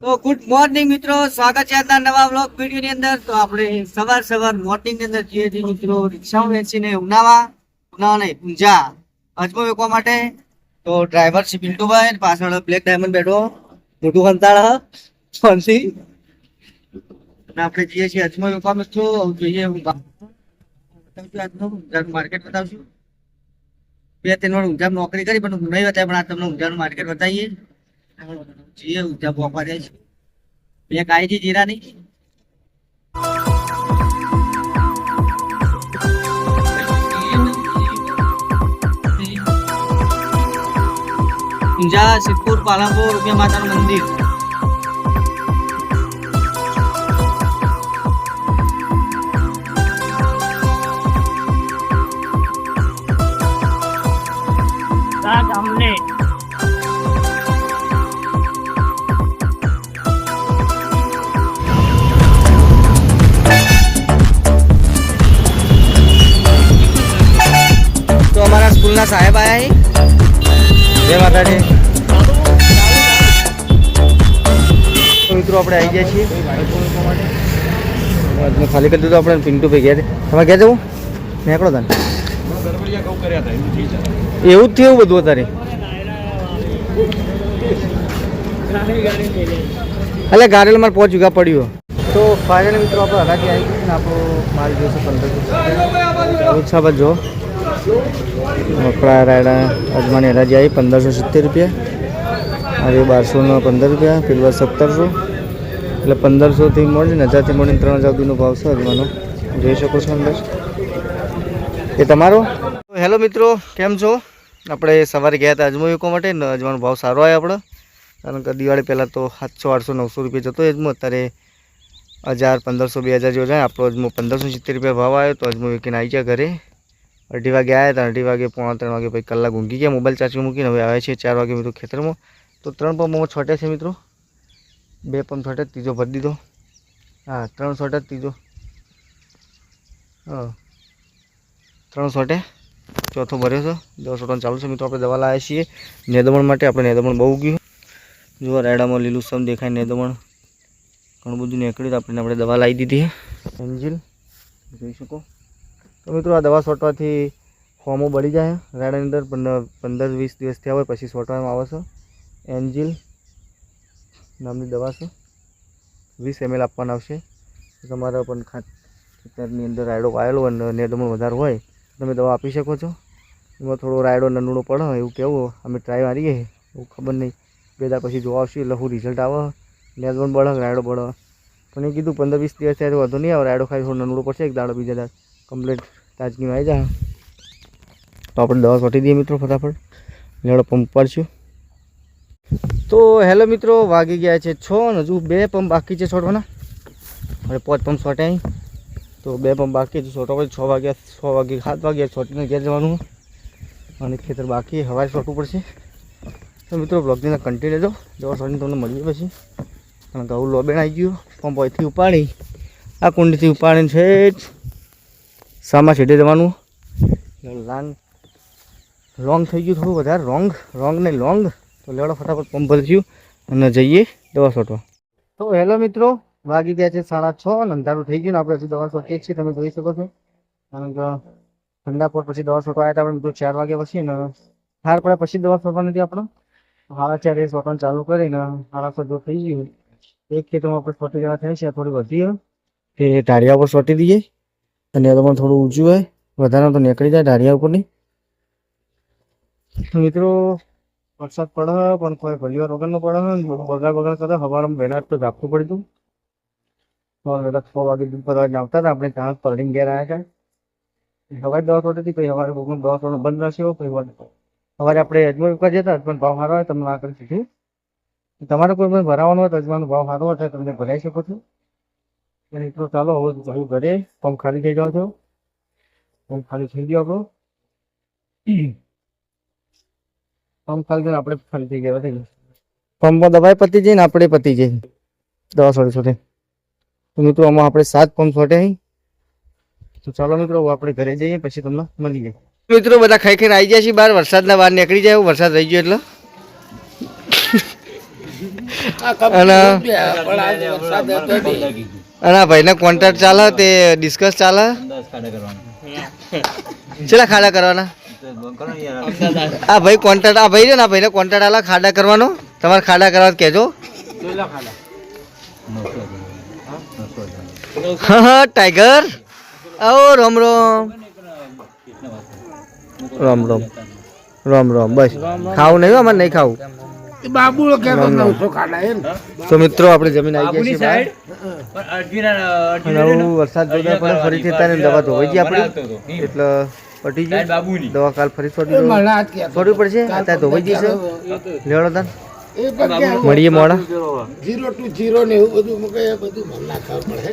તો good morning મિત્રો, સ્વાગત છે આજના નવા વ્લોગ વિડીયો ની અંદર। તો આપણે સવાર મોર્નિંગ ની અંદર જઈએ છીએ મિત્રો રિક્ષામાં બેસીને ઉનાવા નહીં ઊંઝા અજમો વેચવા માટે। તો ડ્રાઈવર છે પિન્ટુભાઈ, પાછળ બ્લેક ડાયમંડ બેઠો મોટું કંતાળ ફોનથી, અને આપણે જઈએ છીએ અજમો વેચવા મિત્રો। જોઈએ માર્કેટ બતાવશું। 2-3 વાર ઊંઝામાં નોકરી કરી પણ નહીં બતાવે, પણ આ તમને ઊંઝાનું માર્કેટ બતાવીએ। જીએ ઊંઝા પોકવા જાય છે। એક આવી છે જીરાની, ઊંઝા સિદ્ધપુર પાલનપુર રૂપિયા માતાનું મંદિર। અમને તો અમારા સ્કૂલના સાહેબ આયા જય માતાજી। તો મિત્રો આપણે આવી ગયા છીએ ખાલી કરી દીધું આપણે પિન્ટુભાઈ ગયા તમારે ગયા જવું નીકળો તને એવું જ થયું બધું અત્યારે એટલે ગારેલ મારે 5 વીઘા પડ્યું। તો ફાઇનલ મિત્રો આપણે હરાજી આવી ગયું ને આપણો માલ જોઈશે 1500 ઓછા બાજુ મકડા રાયડા અજમાની હરાજી આવી 1570 રૂપિયા, અરે 1215 રૂપિયા, પેલું 1700, એટલે 1500થી મળીને 1000થી મળીને 3000 સુધીનો ભાવ છે અજમાનો, જોઈ શકો છો અંદર। એ તમારો હેલો મિત્રો, કેમ છો? આપણે સવારે ગયા હતા અજમો વેચવા માટે ને અજમાનો ભાવ સારો આવ્યો આપણો, કારણ કે દિવાળી પહેલાં તો 700, 800, 900 રૂપિયા જતો અજમો, અત્યારે 1000, 1500, 2000 જેવો જાય। આપણો અજમો 1570 રૂપિયા ભાવ આવ્યો। તો અજમો વેચીને આવી ગયા ઘરે। 2:30 વાગે આવ્યા હતા, 2:30 વાગે, 2:45 વાગે પછી કલાક ઊંઘી ગયા મોબાઈલ ચાર્જિંગ મૂકીને। હવે આવે છે 4 વાગે મિત્રો ખેતરમાં। તો 3 પંપમાં છોટે છે મિત્રો, 2 પંપ છોટે, ત્રીજો ભરી દીધો, હા 3 છોટે, ત્રીજો હા 3 છોટે, ચોથો ભર્યો છે, 10 છોટવાનું ચાલુ છે મિત્રો। આપણે દવા લાવ્યા છીએ નેદમણ માટે, આપણે નેદમણ બહુ ગયું, જુઓ રાયડામાં લીલું સમ દેખાય, નેદમણ ઘણું બધું નીકળ્યું, આપણે દવા લાવી દીધી એન્જિલ, જોઈ શકો। તો મિત્રો આ દવા છોટવાથી ફોર્મો બળી જાય રાયડાની અંદર, 15-20 દિવસ થયા હોય પછી છોટવામાં આવે છે। એન્જિલ નામની દવા છે, 20 ml આપવાના આવશે। તમારા પણ ખેતરની અંદર રાયડો વાયેલો અને નેદમણ વધારે હોય તમે દવા આપી શકો છો। એમાં થોડો રાયડો નનુડો પડે એવું કેવું, અમે ટ્રાય મારીએ એવું ખબર નહીં, 2 દાડા પછી જોવા આવશે એટલે શું રિઝલ્ટ આવે, નેદમણ બળે રાયડો બળે, પણ એ કીધું 15-20 દિવસ ત્યારે વધુ નહીં આવે, રાયડો ખાઈ થોડો નનુડો પડશે, એક દાડો બીજા દાડ કમ્પ્લીટ તાજગીમાં આવી જાય। તો આપણે દવા છોટી દઈએ મિત્રો ફટાફટ, લેવડો પંપ પાડશું। તો હેલો મિત્રો, વાગી ગયા છે 6 અને હજુ 2 પંપ બાકી છે છોડવાના, હવે 5 પંપ છોટે અહીં, તો 2 પંપ બાકી છે છોટવા પછી 6 વાગ્યા 7 વાગ્યા છોટીને ઘેર જવાનું અને ખેતર બાકી હવારે છોટવું પડશે। તો મિત્રો બ્લોગની કન્ટિન્યુ લેજો, દવા છોટીને તમને મળીએ પછી, કારણ કે આવું લોબેણ આવી ગયું, પંપ અહીંથી ઉપાડી આ કુંડીથી ઉપાડીને છે સામા છેડે જવાનું, રોંગ થઈ ગયું થોડું વધારે, રોંગ નહીં લોંગ। તો લેવડો ફટાફટ પંપ ભરીશું અને જઈએ દવા છોટવા। તો હેલો મિત્રો, વાગી ગયા છે 6:30 અને અંધારું થઈ ગયું ને આપણે હજી દવા છોટીએ છીએ, તમે જોઈ શકો છો, કારણ કે ઠંડા પર પછી દવા છોટવા આવ્યા હતા આપણે મિત્રો 4 વાગ્યા પછી ને ઠાર પડ્યા પછી દવા છોટવા નથી આપણે 4:30 છોટવાનું ચાલુ કરીને 7:30 થઈ ગયું। એક ખેતરમાં આપણે છોટી જવા થાય છે, થોડી વધી તે ઢાળિયા ઉપર છોટી દઈએ, અને તમારે થોડું ઊંચું હોય વધારે તો નીકળી જાય ઢાળિયા ઉપરની। મિત્રો વરસાદ પડે પણ કોઈ ભલીવાર વગરનો પડે, બગાડ કરે, સવારમાં વહેલા તો ઝાપટું પડ્યું, 6 વાગે દૂધ ભરવા આવતા હતા આપણે, ત્યાં પલડીને ઘેર આવ્યા હતા। સવારે દવા છોટી પછી સવારે દવા છોડવાનું બંધ રહેશે, પછી સવારે આપણે અજમો વેચવા જતા પણ ભાવ સારો હોય તમને આગળ કીધું, તમારે કોઈ પણ ભરાવાનો હોય તો અજમાનો ભાવ સારો હોય તમને ભરાઈ શકો છો। મિત્રો ચાલો હવે જવું ઘરે, પંપ ખાલી થઈ જાવ છો, પંપ ખાલી થઈ ગયો આપણો, પંપ ખાલી થઈને આપણે ખાલી થઈ ગયા, પંપમાં દવાઈ પતી જાય ને આપણે પતી જાય દવા છોટે। મિત્રો આમાં આપણે 7 પંપ છોટે અહીં। તો ચાલો મિત્રો આપણે ઘરે જઈએ પછી તમને મળીએ। મિત્રો બધા ખાઈ ખાઈને આવી ગયા છીએ બહાર, વરસાદના બહાર નીકળી જાય, વરસાદ રહી ગયો એટલે અને અને આ ભાઈના કોન્ટ્રાક્ટ ચાલે તે ડિસ્કસ ચાલે ચેલા ખાડા કરવાના આ ભાઈ કોન્ટ્રાક્ટ આ ભાઈ છે ને આ ભાઈને કોન્ટ્રાક્ટ આલા ખાડા કરવાનો તમારે ખાડા કરવા કહેજો હા હા ટાઈગર આવો રામ રામ રામ રામ રામ રામ બસ ખાવું નહીં અમારે નહીં ખાવું બાબુ તો મિત્રો આપણે જમીન આવી ગયા છીએ અને આવું વરસાદ જોરદાર પડે ફરીથી તારે દવા ધોવાઈ ગઈ આપણી એટલે પટી ગઈ દવા કાલ ફરી છોડવી પડશે અત્યારે ધોવાઈ જશે લેવડો તાન મળીએ મોડા 0 to 0 ને એવું બધું બધું મને ના ખબર પડે